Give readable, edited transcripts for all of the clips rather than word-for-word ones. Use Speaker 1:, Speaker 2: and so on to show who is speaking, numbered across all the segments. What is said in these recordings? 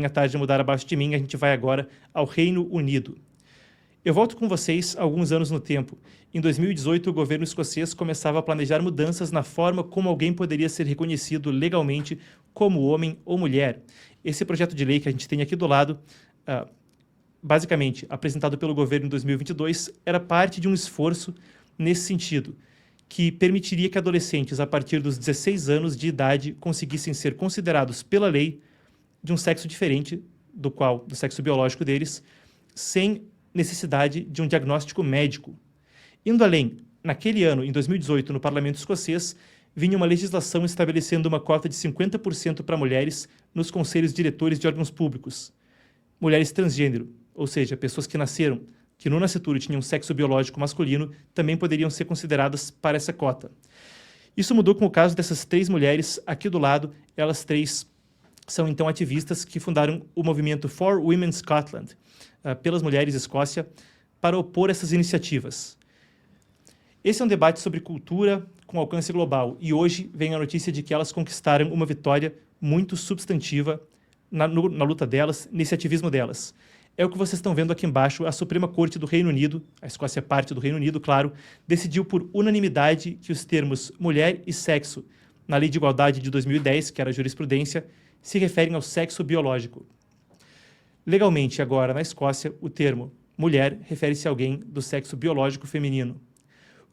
Speaker 1: a tarde de mudar abaixo de mim, a gente vai agora ao Reino Unido. Eu volto com vocês alguns anos no tempo. Em 2018, o governo escocês começava a planejar mudanças na forma como alguém poderia ser reconhecido legalmente como homem ou mulher. Esse projeto de lei que a gente tem aqui do lado, basicamente apresentado pelo governo em 2022, era parte de um esforço nesse sentido, que permitiria que adolescentes a partir dos 16 anos de idade conseguissem ser considerados pela lei de um sexo diferente do sexo biológico deles, sem necessidade de um diagnóstico médico. Indo além, naquele ano, em 2018, no Parlamento escocês, vinha uma legislação estabelecendo uma cota de 50% para mulheres nos conselhos diretores de órgãos públicos. Mulheres transgênero, ou seja, pessoas que no nascituro tinham sexo biológico masculino, também poderiam ser consideradas para essa cota. Isso mudou com o caso dessas 3 mulheres aqui do lado. Elas 3 são, então, ativistas que fundaram o movimento For Women Scotland, pelas mulheres Escócia, para opor essas iniciativas. Esse é um debate sobre cultura com alcance global, e hoje vem a notícia de que elas conquistaram uma vitória muito substantiva na luta delas, nesse ativismo delas. É o que vocês estão vendo aqui embaixo. A Suprema Corte do Reino Unido, a Escócia é parte do Reino Unido, claro, decidiu por unanimidade que os termos mulher e sexo, na Lei de Igualdade de 2010, que era a jurisprudência, se referem ao sexo biológico. Legalmente, agora, na Escócia, o termo mulher refere-se a alguém do sexo biológico feminino.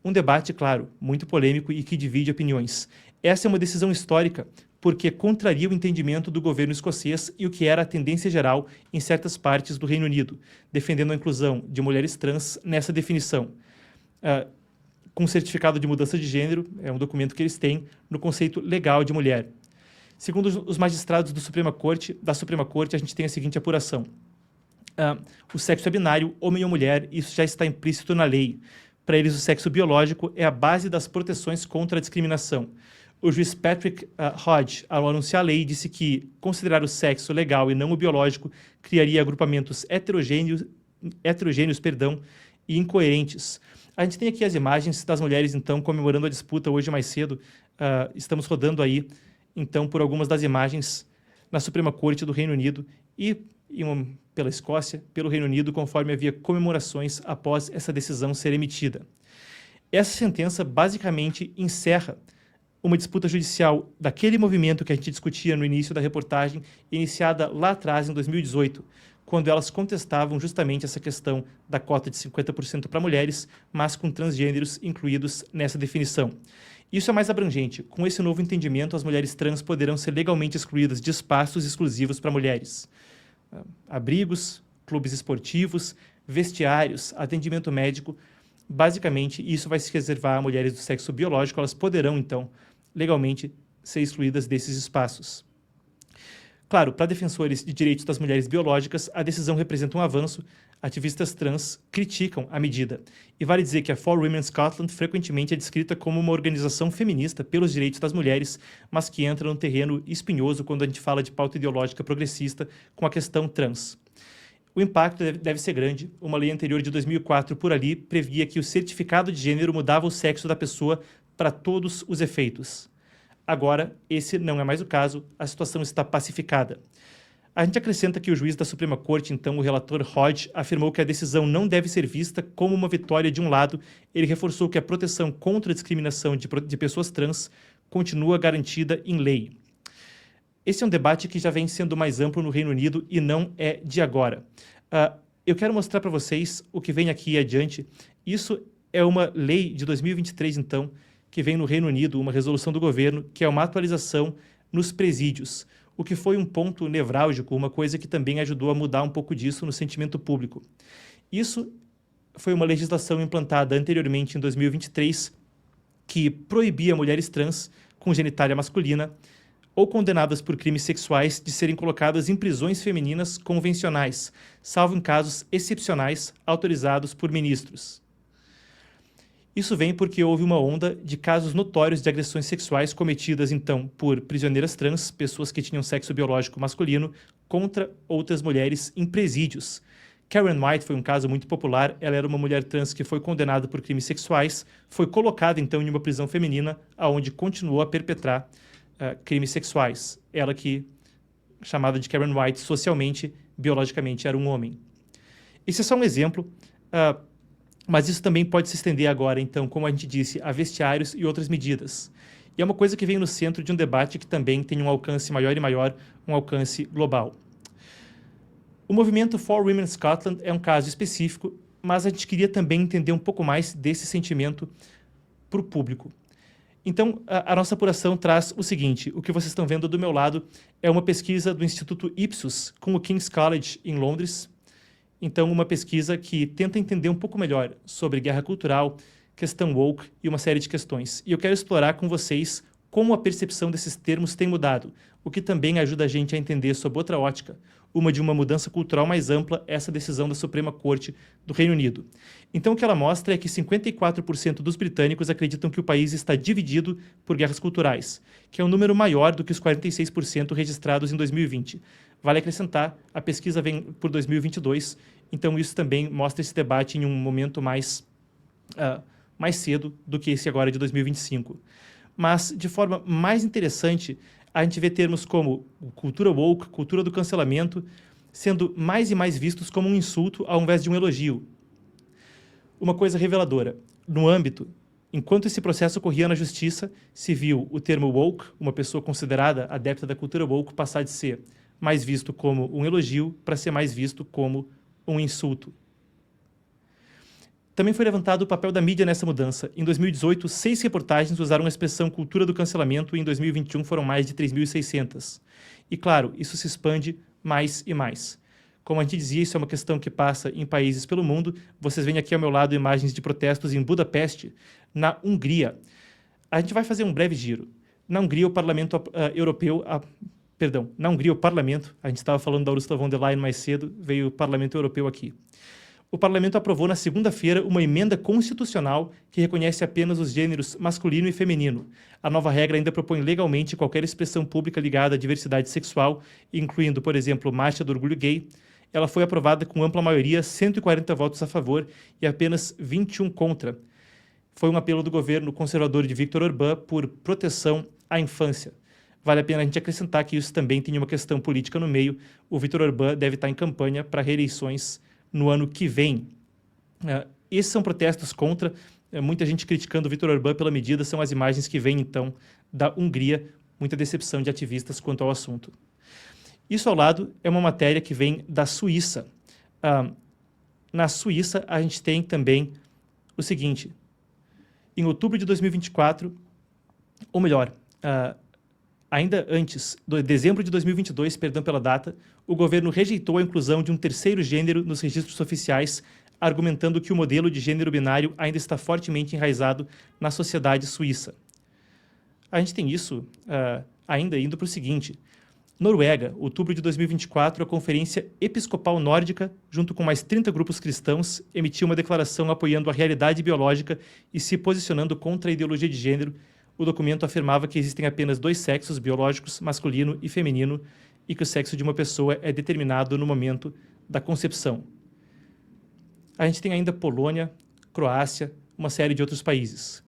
Speaker 1: Um debate, claro, muito polêmico e que divide opiniões. Essa é uma decisão histórica, porque contraria o entendimento do governo escocês e o que era a tendência geral em certas partes do Reino Unido, defendendo a inclusão de mulheres trans nessa definição. Com certificado de mudança de gênero, é um documento que eles têm no conceito legal de mulher. Segundo os magistrados da Suprema Corte, a gente tem a seguinte apuração. O sexo é binário, homem ou mulher, isso já está implícito na lei. Para eles, o sexo biológico é a base das proteções contra a discriminação. O juiz Patrick Hodge, ao anunciar a lei, disse que considerar o sexo legal e não o biológico criaria agrupamentos heterogêneos, e incoerentes. A gente tem aqui as imagens das mulheres, então, comemorando a disputa hoje mais cedo. Estamos rodando aí, então, por algumas das imagens na Suprema Corte do Reino Unido e pela Escócia, pelo Reino Unido, conforme havia comemorações após essa decisão ser emitida. Essa sentença basicamente encerra uma disputa judicial daquele movimento que a gente discutia no início da reportagem, iniciada lá atrás, em 2018, quando elas contestavam justamente essa questão da cota de 50% para mulheres, mas com transgêneros incluídos nessa definição. Isso é mais abrangente. Com esse novo entendimento, as mulheres trans poderão ser legalmente excluídas de espaços exclusivos para mulheres. Abrigos, clubes esportivos, vestiários, atendimento médico. Basicamente, isso vai se reservar a mulheres do sexo biológico. Elas poderão, então, legalmente ser excluídas desses espaços. Claro, para defensores de direitos das mulheres biológicas, a decisão representa um avanço. Ativistas trans criticam a medida. E vale dizer que a For Women Scotland frequentemente é descrita como uma organização feminista pelos direitos das mulheres, mas que entra num terreno espinhoso quando a gente fala de pauta ideológica progressista com a questão trans. O impacto deve ser grande. Uma lei anterior de 2004, por ali, previa que o certificado de gênero mudava o sexo da pessoa para todos os efeitos. Agora, esse não é mais o caso, a situação está pacificada. A gente acrescenta que o juiz da Suprema Corte, então o relator Hodge, afirmou que a decisão não deve ser vista como uma vitória de um lado. Ele reforçou que a proteção contra a discriminação de pessoas trans continua garantida em lei. Esse é um debate que já vem sendo mais amplo no Reino Unido e não é de agora. Eu quero mostrar para vocês o que vem aqui adiante. Isso é uma lei de 2023, então, que vem no Reino Unido, uma resolução do governo, que é uma atualização nos presídios, o que foi um ponto nevrálgico, uma coisa que também ajudou a mudar um pouco disso no sentimento público. Isso foi uma legislação implantada anteriormente, em 2023, que proibia mulheres trans com genitália masculina ou condenadas por crimes sexuais de serem colocadas em prisões femininas convencionais, salvo em casos excepcionais autorizados por ministros. Isso vem porque houve uma onda de casos notórios de agressões sexuais cometidas, então, por prisioneiras trans, pessoas que tinham sexo biológico masculino, contra outras mulheres em presídios. Karen White foi um caso muito popular. Ela era uma mulher trans que foi condenada por crimes sexuais, foi colocada, então, em uma prisão feminina, onde continuou a perpetrar crimes sexuais. Ela que chamada de Karen White, socialmente, biologicamente, era um homem. Esse é só um exemplo, mas isso também pode se estender agora, então, como a gente disse, a vestiários e outras medidas. E é uma coisa que vem no centro de um debate que também tem um alcance maior e maior, um alcance global. O movimento For Women Scotland é um caso específico, mas a gente queria também entender um pouco mais desse sentimento para o público. Então, a nossa apuração traz o seguinte: o que vocês estão vendo do meu lado é uma pesquisa do Instituto Ipsos com o King's College em Londres. Então, uma pesquisa que tenta entender um pouco melhor sobre guerra cultural, questão woke e uma série de questões. E eu quero explorar com vocês como a percepção desses termos tem mudado, o que também ajuda a gente a entender sob outra ótica, uma de uma mudança cultural mais ampla, essa decisão da Suprema Corte do Reino Unido. Então, o que ela mostra é que 54% dos britânicos acreditam que o país está dividido por guerras culturais, que é um número maior do que os 46% registrados em 2020. Vale acrescentar, a pesquisa vem por 2022, então isso também mostra esse debate em um momento mais cedo do que esse agora de 2025. Mas, de forma mais interessante, a gente vê termos como cultura woke, cultura do cancelamento, sendo mais e mais vistos como um insulto ao invés de um elogio. Uma coisa reveladora: no âmbito, enquanto esse processo ocorria na justiça, se viu o termo woke, uma pessoa considerada adepta da cultura woke, passar de ser mais visto como um elogio para ser mais visto como um insulto. Também foi levantado o papel da mídia nessa mudança. Em 2018, 6 reportagens usaram a expressão cultura do cancelamento e em 2021 foram mais de 3.600. E claro, isso se expande mais e mais. Como a gente dizia, isso é uma questão que passa em países pelo mundo. Vocês veem aqui ao meu lado imagens de protestos em Budapeste, na Hungria. A gente vai fazer um breve giro. Na Hungria, o Parlamento Europeu... na Hungria, o Parlamento... A gente estava falando da Ursula von der Leyen mais cedo, veio o Parlamento Europeu aqui. O Parlamento aprovou na segunda-feira uma emenda constitucional que reconhece apenas os gêneros masculino e feminino. A nova regra ainda propõe legalmente qualquer expressão pública ligada à diversidade sexual, incluindo, por exemplo, marcha do orgulho gay. Ela foi aprovada com ampla maioria, 140 votos a favor e apenas 21 contra. Foi um apelo do governo conservador de Viktor Orbán por proteção à infância. Vale a pena a gente acrescentar que isso também tem uma questão política no meio. O Viktor Orbán deve estar em campanha para reeleições no ano que vem. Esses são protestos contra, muita gente criticando o Viktor Orbán pela medida, são as imagens que vêm, então, da Hungria, muita decepção de ativistas quanto ao assunto. Isso ao lado é uma matéria que vem da Suíça. Na Suíça, a gente tem também o seguinte: em outubro de 2024, ou melhor, ainda antes, dezembro de 2022, perdão pela data, o governo rejeitou a inclusão de um terceiro gênero nos registros oficiais, argumentando que o modelo de gênero binário ainda está fortemente enraizado na sociedade suíça. A gente tem isso ainda indo para o seguinte: Noruega, outubro de 2024, a Conferência Episcopal Nórdica, junto com mais 30 grupos cristãos, emitiu uma declaração apoiando a realidade biológica e se posicionando contra a ideologia de gênero. O documento afirmava que existem apenas 2 sexos biológicos, masculino e feminino, e que o sexo de uma pessoa é determinado no momento da concepção. A gente tem ainda Polônia, Croácia, uma série de outros países.